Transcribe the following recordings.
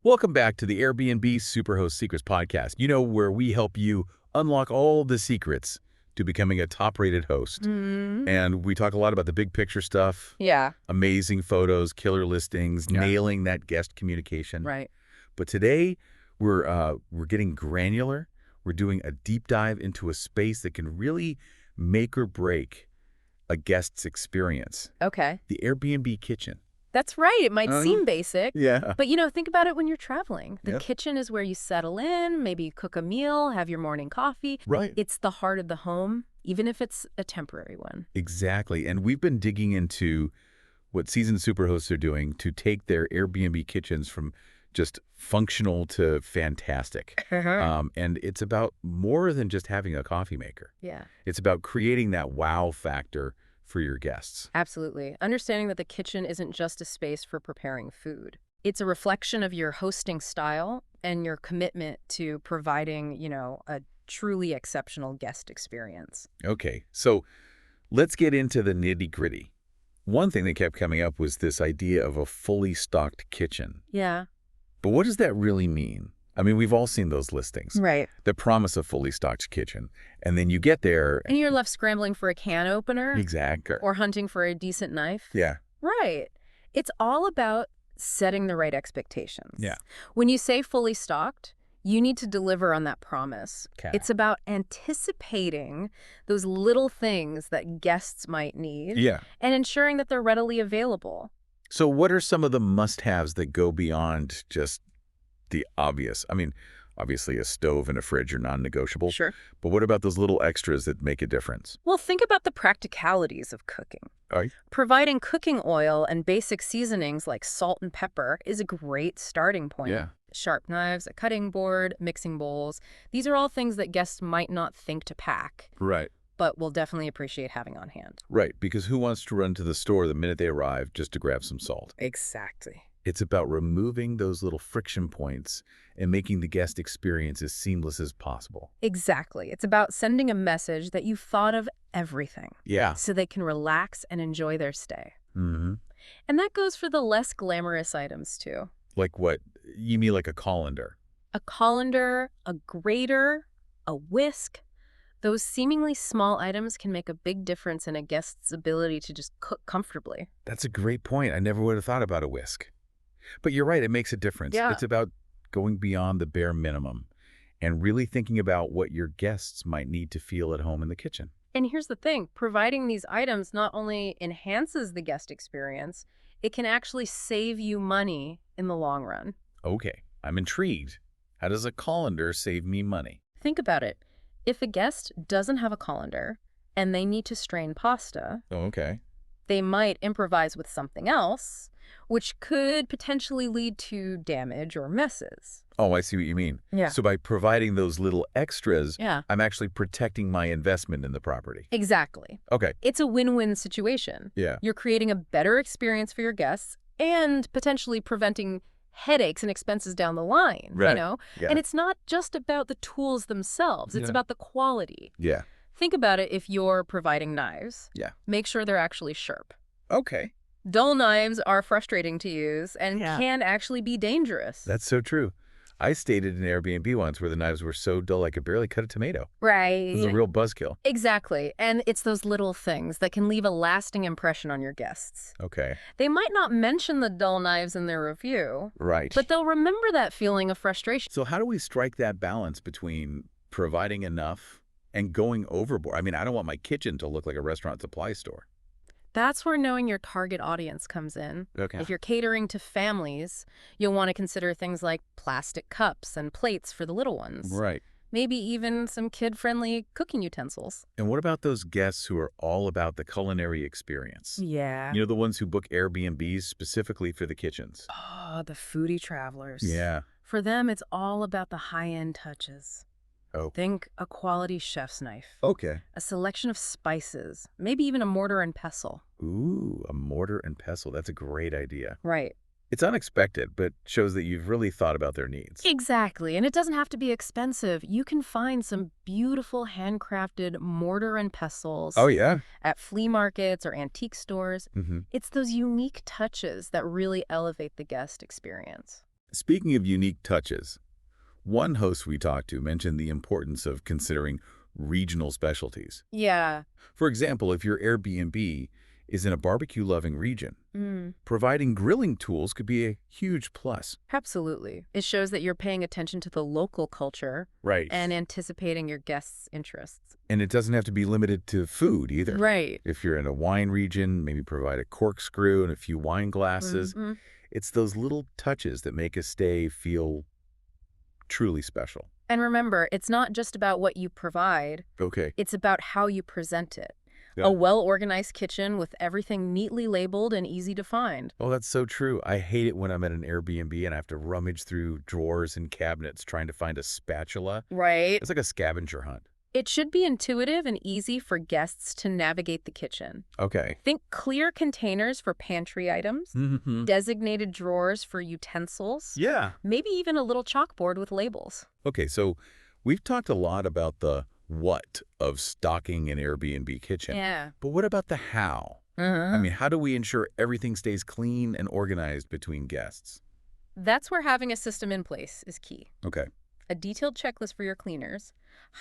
Welcome back to the Airbnb Superhost Secrets podcast, where we help you unlock all the secrets to becoming a top-rated host. Mm. And we talk a lot about the big picture stuff, Yeah, amazing photos, killer listings, Yeah. nailing that guest communication. right. But today, we're getting granular. We're doing a deep dive into a space that can really make or break a guest's experience. Okay. The Airbnb kitchen. That's right. It might seem basic, Yeah. but think about it when you're traveling. The Yep. kitchen is where you settle in, maybe you cook a meal, have your morning coffee. Right. It's the heart of the home, even if it's a temporary one. Exactly. And we've been digging into what seasoned superhosts are doing to take their Airbnb kitchens from just functional to fantastic. And it's about more than just having a coffee maker. Yeah, It's about creating that wow factor for your guests. absolutely. Understanding that the kitchen isn't just a space for preparing food. It's a reflection of your hosting style and your commitment to providing, a truly exceptional guest experience. Okay, so let's get into the nitty-gritty. One thing that kept coming up was this idea of a fully stocked kitchen. Yeah. But what does that really mean? I mean, we've all seen those listings. Right. The promise of fully stocked kitchen. And then you get there. And you're left scrambling for a can opener. Exactly. Or hunting for a decent knife. Yeah. Right. It's all about setting the right expectations. Yeah. When you say fully stocked, you need to deliver on that promise. Okay. It's about anticipating those little things that guests might need Yeah. and ensuring that they're readily available. So what are some of the must-haves that go beyond just the obvious? I mean, obviously a stove and a fridge are non-negotiable. Sure. But what about those little extras that make a difference? Well, think about the practicalities of cooking. All right. Providing cooking oil and basic seasonings like salt and pepper is a great starting point. Yeah. Sharp knives, a cutting board, mixing bowls. These are all things that guests might not think to pack, Right. but will definitely appreciate having on hand. Right, because who wants to run to the store the minute they arrive just to grab some salt? Exactly. It's about removing those little friction points and making the guest experience as seamless as possible. Exactly. It's about sending a message that you've thought of everything Yeah. so they can relax and enjoy their stay. Mm-hmm. And that goes for the less glamorous items, too. Like what? You mean like a colander? A colander, a grater, a whisk. Those seemingly small items can make a big difference in a guest's ability to just cook comfortably. That's a great point. I never would have thought about a whisk. But you're right, it makes a difference. Yeah. It's about going beyond the bare minimum and really thinking about what your guests might need to feel at home in the kitchen. And here's the thing, providing these items not only enhances the guest experience, it can actually save you money in the long run. Okay, I'm intrigued. How does a colander save me money? Think about it. If a guest doesn't have a colander and they need to strain pasta, Oh, okay. they might improvise with something else, which could potentially lead to damage or messes. Oh, I see what you mean. Yeah. So by providing those little extras, Yeah. I'm actually protecting my investment in the property. Exactly. Okay. It's a win-win situation. Yeah. You're creating a better experience for your guests and potentially preventing headaches and expenses down the line, Right. Yeah. And it's not just about the tools themselves. It's Yeah. about the quality. Yeah. Think about it if you're providing knives. Yeah. Make sure they're actually sharp. Okay. Dull knives are frustrating to use and Yeah. can actually be dangerous. That's so true. I stayed at an Airbnb once where the knives were so dull I could barely cut a tomato. right. It was a real buzzkill. Exactly. And it's those little things that can leave a lasting impression on your guests. Okay. They might not mention the dull knives in their review, Right. but they'll remember that feeling of frustration. So how do we strike that balance between providing enough and going overboard? I mean, I don't want my kitchen to look like a restaurant supply store. That's where knowing your target audience comes in. Okay. If you're catering to families, you'll want to consider things like plastic cups and plates for the little ones. Right. Maybe even some kid-friendly cooking utensils. And what about those guests who are all about the culinary experience? Yeah. You know, the ones who book Airbnbs specifically for the kitchens. Oh, the foodie travelers. Yeah. For them, it's all about the high-end touches. Oh. Think a quality chef's knife, Okay. a selection of spices, maybe even a mortar and pestle. Ooh, a mortar and pestle. That's a great idea. Right. It's unexpected, but shows that you've really thought about their needs. Exactly. And it doesn't have to be expensive. You can find some beautiful handcrafted mortar and pestles Oh, yeah? at flea markets or antique stores. Mm-hmm. It's those unique touches that really elevate the guest experience. Speaking of unique touches, one host we talked to mentioned the importance of considering regional specialties. Yeah. For example, if your Airbnb is in a barbecue-loving region, Mm. providing grilling tools could be a huge plus. Absolutely. It shows that you're paying attention to the local culture Right. and anticipating your guests' interests. And it doesn't have to be limited to food either. Right. If you're in a wine region, maybe provide a corkscrew and a few wine glasses. Hmm. It's those little touches that make a stay feel truly special. And remember, it's not just about what you provide, Okay. it's about how you present it. Yeah. A well-organized kitchen with everything neatly labeled and easy to find. Oh, that's so true. I hate it when I'm at an Airbnb and I have to rummage through drawers and cabinets trying to find a spatula. Right. It's like a scavenger hunt. It should be intuitive and easy for guests to navigate the kitchen. Okay. Think clear containers for pantry items, Mm-hmm. designated drawers for utensils, Yeah. maybe even a little chalkboard with labels. Okay, so we've talked a lot about the what of stocking an Airbnb kitchen. Yeah. But what about the how? I mean, how do we ensure everything stays clean and organized between guests? That's where having a system in place is key. Okay. A detailed checklist for your cleaners,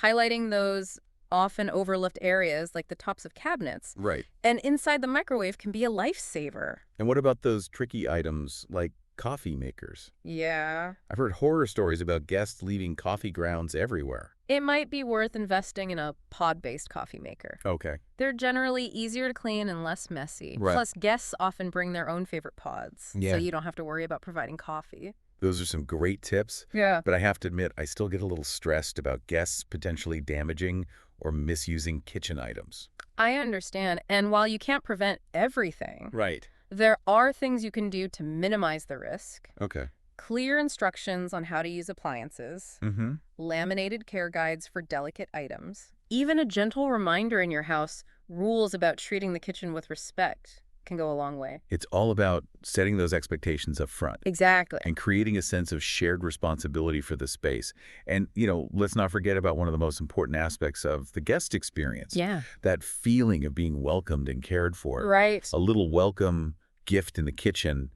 highlighting those often overlooked areas like the tops of cabinets, Right. and inside the microwave can be a lifesaver. And what about those tricky items like coffee makers? Yeah. I've heard horror stories about guests leaving coffee grounds everywhere. It might be worth investing in a pod-based coffee maker. Okay. They're generally easier to clean and less messy. Right. Plus, guests often bring their own favorite pods, Yeah. so you don't have to worry about providing coffee. Those are some great tips, Yeah. but I have to admit, I still get a little stressed about guests potentially damaging or misusing kitchen items. I understand. And while you can't prevent everything, Right. there are things you can do to minimize the risk. Okay. Clear instructions on how to use appliances, Mm-hmm. laminated care guides for delicate items, even a gentle reminder in your house, rules about treating the kitchen with respect can go a long way. It's all about setting those expectations up front Exactly. and creating a sense of shared responsibility for the space. And, let's not forget about one of the most important aspects of the guest experience. Yeah. That feeling of being welcomed and cared for. Right. A little welcome gift in the kitchen,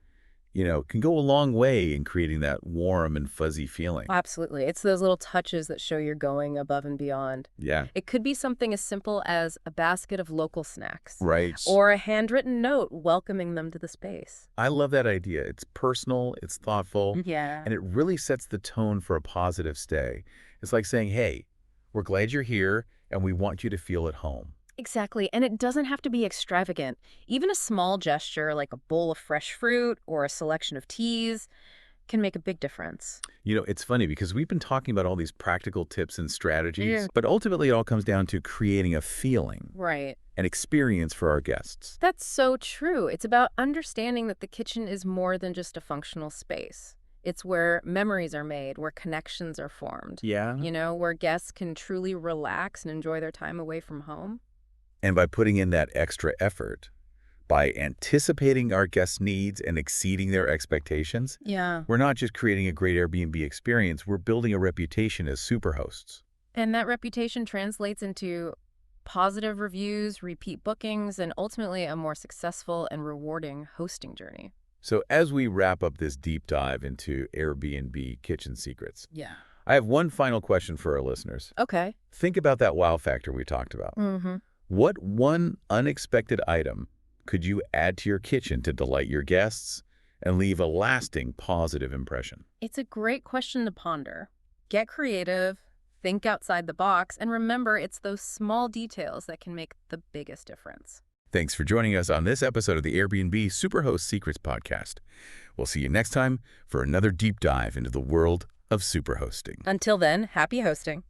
can go a long way in creating that warm and fuzzy feeling. Absolutely. It's those little touches that show you're going above and beyond. Yeah. It could be something as simple as a basket of local snacks. Right. Or a handwritten note welcoming them to the space. I love that idea. It's personal, it's thoughtful, Yeah. and it really sets the tone for a positive stay. It's like saying, hey, we're glad you're here, and we want you to feel at home. Exactly. And it doesn't have to be extravagant. Even a small gesture like a bowl of fresh fruit or a selection of teas can make a big difference. It's funny because we've been talking about all these practical tips and strategies, Yeah. but ultimately it all comes down to creating a feeling, Right. an experience for our guests. That's so true. It's about understanding that the kitchen is more than just a functional space. It's where memories are made, where connections are formed. Yeah. Where guests can truly relax and enjoy their time away from home. And by putting in that extra effort, by anticipating our guests' needs and exceeding their expectations, Yeah. we're not just creating a great Airbnb experience, we're building a reputation as superhosts. And that reputation translates into positive reviews, repeat bookings, and ultimately a more successful and rewarding hosting journey. So as we wrap up this deep dive into Airbnb kitchen secrets, Yeah. I have one final question for our listeners. Okay. Think about that wow factor we talked about. Mm-hmm. What one unexpected item could you add to your kitchen to delight your guests and leave a lasting positive impression? It's a great question to ponder. Get creative, think outside the box, and remember it's those small details that can make the biggest difference. Thanks for joining us on this episode of the Airbnb Superhost Secrets Podcast. We'll see you next time for another deep dive into the world of superhosting. Until then, happy hosting.